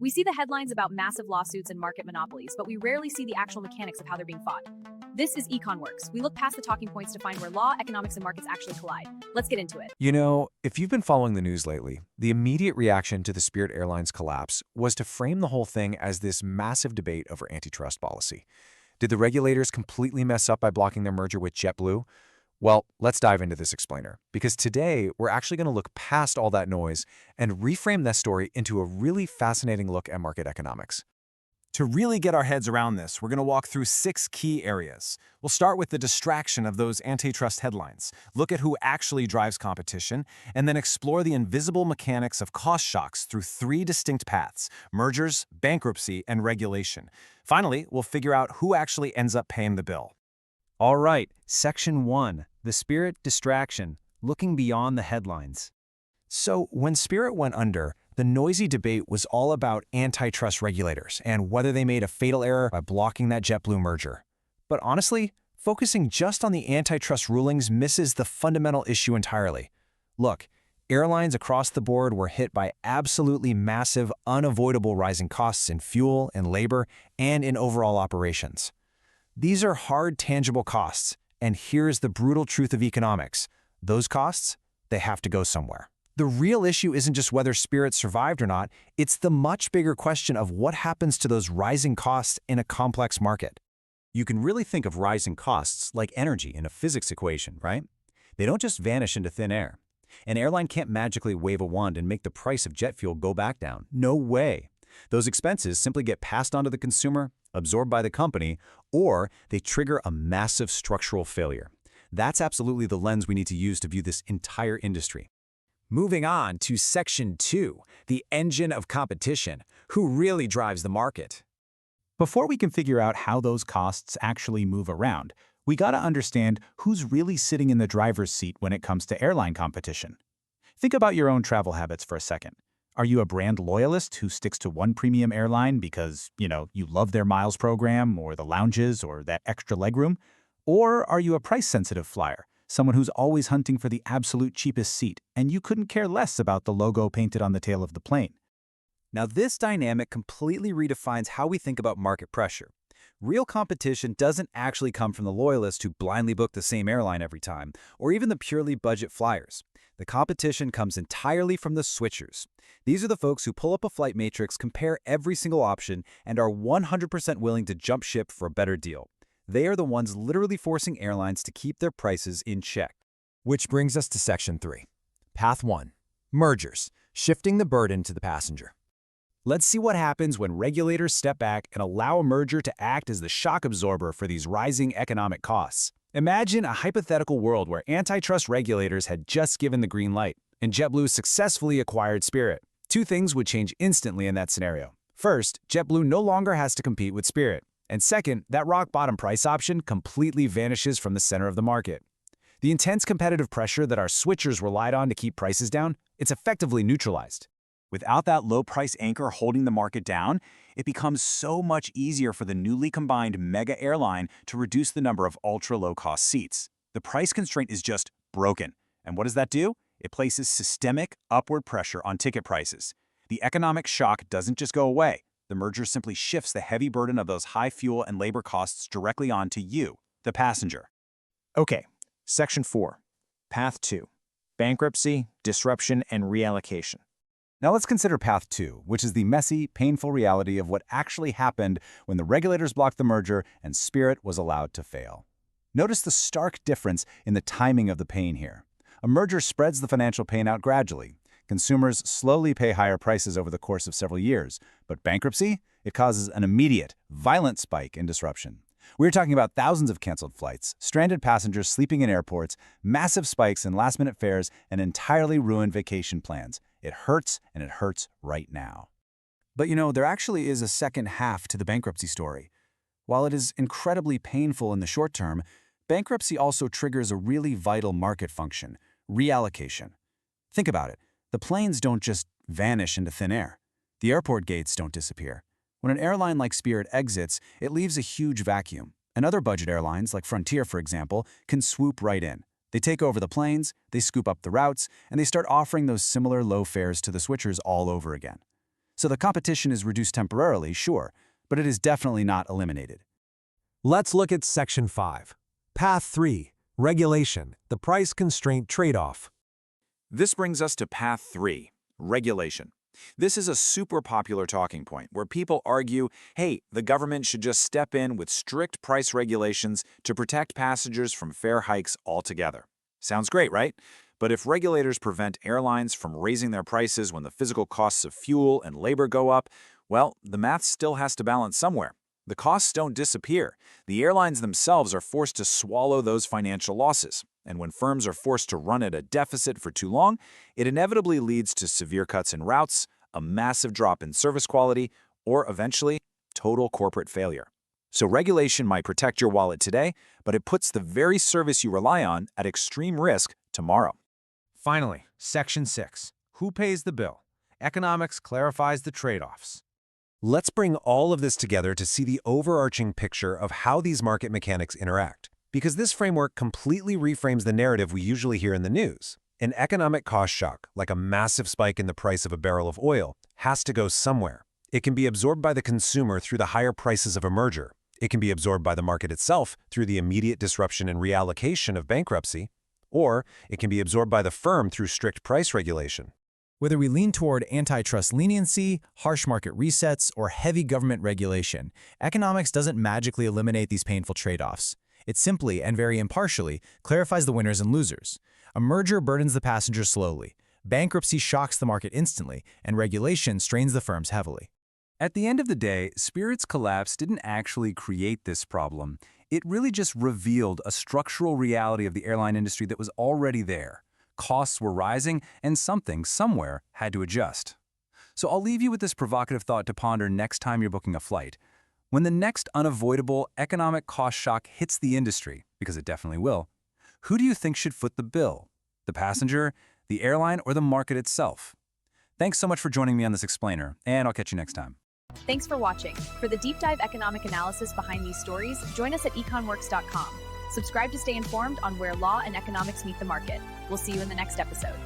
We see the headlines about massive lawsuits and market monopolies, but we rarely see the actual mechanics of how they're being fought. This is EconWorks. We look past the talking points to find where law, economics, and markets actually collide. Let's get into it. You know, if you've been following the news lately, the immediate reaction to the Spirit Airlines collapse was to frame the whole thing as this massive debate over antitrust policy. Did the regulators completely mess up by blocking their merger with JetBlue? Well, let's dive into this explainer, because today we're actually going to look past all that noise and reframe that story into a really fascinating look at market economics. To really get our heads around this, we're going to walk through 6 key areas. We'll start with the distraction of those antitrust headlines, look at who actually drives competition, and then explore the invisible mechanics of cost shocks through 3 distinct paths: mergers, bankruptcy, and regulation. Finally, we'll figure out who actually ends up paying the bill. All right, Section 1, the Spirit distraction, looking beyond the headlines. So when Spirit went under, the noisy debate was all about antitrust regulators and whether they made a fatal error by blocking that JetBlue merger. But honestly, focusing just on the antitrust rulings misses the fundamental issue entirely. Look, airlines across the board were hit by absolutely massive, unavoidable rising costs in fuel, in labor, and in overall operations. These are hard, tangible costs, and here's the brutal truth of economics. Those costs, they have to go somewhere. The real issue isn't just whether Spirit survived or not, it's the much bigger question of what happens to those rising costs in a complex market. You can really think of rising costs like energy in a physics equation, right? They don't just vanish into thin air. An airline can't magically wave a wand and make the price of jet fuel go back down. No way. Those expenses simply get passed on to the consumer, absorbed by the company, or they trigger a massive structural failure. That's absolutely the lens we need to use to view this entire industry. Moving on to Section 2, the engine of competition. Who really drives the market? Before we can figure out how those costs actually move around, we gotta understand who's really sitting in the driver's seat when it comes to airline competition. Think about your own travel habits for a second. Are you a brand loyalist who sticks to one premium airline because, you love their miles program or the lounges or that extra legroom? Or are you a price-sensitive flyer? Someone who's always hunting for the absolute cheapest seat, and you couldn't care less about the logo painted on the tail of the plane. Now, this dynamic completely redefines how we think about market pressure. Real competition doesn't actually come from the loyalists who blindly book the same airline every time, or even the purely budget flyers. The competition comes entirely from the switchers. These are the folks who pull up a flight matrix, compare every single option, and are 100% willing to jump ship for a better deal. They are the ones literally forcing airlines to keep their prices in check. Which brings us to Section 3. Path 1. Mergers, shifting the burden to the passenger. Let's see what happens when regulators step back and allow a merger to act as the shock absorber for these rising economic costs. Imagine a hypothetical world where antitrust regulators had just given the green light, and JetBlue successfully acquired Spirit. 2 things would change instantly in that scenario. First, JetBlue no longer has to compete with Spirit. And second, that rock-bottom price option completely vanishes from the center of the market. The intense competitive pressure that our switchers relied on to keep prices down, it's effectively neutralized. Without that low-price anchor holding the market down, it becomes so much easier for the newly combined mega airline to reduce the number of ultra-low-cost seats. The price constraint is just broken. And what does that do? It places systemic upward pressure on ticket prices. The economic shock doesn't just go away. The merger simply shifts the heavy burden of those high fuel and labor costs directly onto you, the passenger. Okay, Section 4, Path 2, bankruptcy, disruption, and reallocation. Now let's consider Path 2, which is the messy, painful reality of what actually happened when the regulators blocked the merger and Spirit was allowed to fail. Notice the stark difference in the timing of the pain here. A merger spreads the financial pain out gradually. Consumers slowly pay higher prices over the course of several years, but bankruptcy, it causes an immediate, violent spike in disruption. We're talking about thousands of canceled flights, stranded passengers sleeping in airports, massive spikes in last-minute fares, and entirely ruined vacation plans. It hurts, and it hurts right now. But there actually is a second half to the bankruptcy story. While it is incredibly painful in the short term, bankruptcy also triggers a really vital market function: reallocation. Think about it. The planes don't just vanish into thin air. The airport gates don't disappear. When an airline like Spirit exits, it leaves a huge vacuum. And other budget airlines, like Frontier, for example, can swoop right in. They take over the planes, they scoop up the routes, and they start offering those similar low fares to the switchers all over again. So the competition is reduced temporarily, sure, but it is definitely not eliminated. Let's look at Section 5. Path 3. Regulation, the price constraint trade-off. This brings us to Path 3, regulation. This is a super popular talking point where people argue, hey, the government should just step in with strict price regulations to protect passengers from fare hikes altogether. Sounds great, right? But if regulators prevent airlines from raising their prices when the physical costs of fuel and labor go up, well, the math still has to balance somewhere. The costs don't disappear. The airlines themselves are forced to swallow those financial losses. And when firms are forced to run at a deficit for too long, it inevitably leads to severe cuts in routes, a massive drop in service quality, or eventually, total corporate failure. So regulation might protect your wallet today, but it puts the very service you rely on at extreme risk tomorrow. Finally, Section 6. Who pays the bill? Economics clarifies the trade-offs. Let's bring all of this together to see the overarching picture of how these market mechanics interact, because this framework completely reframes the narrative we usually hear in the news. An economic cost shock, like a massive spike in the price of a barrel of oil, has to go somewhere. It can be absorbed by the consumer through the higher prices of a merger. It can be absorbed by the market itself through the immediate disruption and reallocation of bankruptcy, or it can be absorbed by the firm through strict price regulation. Whether we lean toward antitrust leniency, harsh market resets, or heavy government regulation, economics doesn't magically eliminate these painful trade-offs. It simply, and very impartially, clarifies the winners and losers. A merger burdens the passenger slowly, bankruptcy shocks the market instantly, and regulation strains the firms heavily. At the end of the day, Spirit's collapse didn't actually create this problem. It really just revealed a structural reality of the airline industry that was already there. Costs were rising, and something, somewhere, had to adjust. So I'll leave you with this provocative thought to ponder next time you're booking a flight. When the next unavoidable economic cost shock hits the industry, because it definitely will, who do you think should foot the bill? The passenger, the airline, or the market itself? Thanks so much for joining me on this explainer, and I'll catch you next time. Thanks for watching. For the deep dive economic analysis behind these stories, join us at econworks.com. Subscribe to stay informed on where law and economics meet the market. We'll see you in the next episode.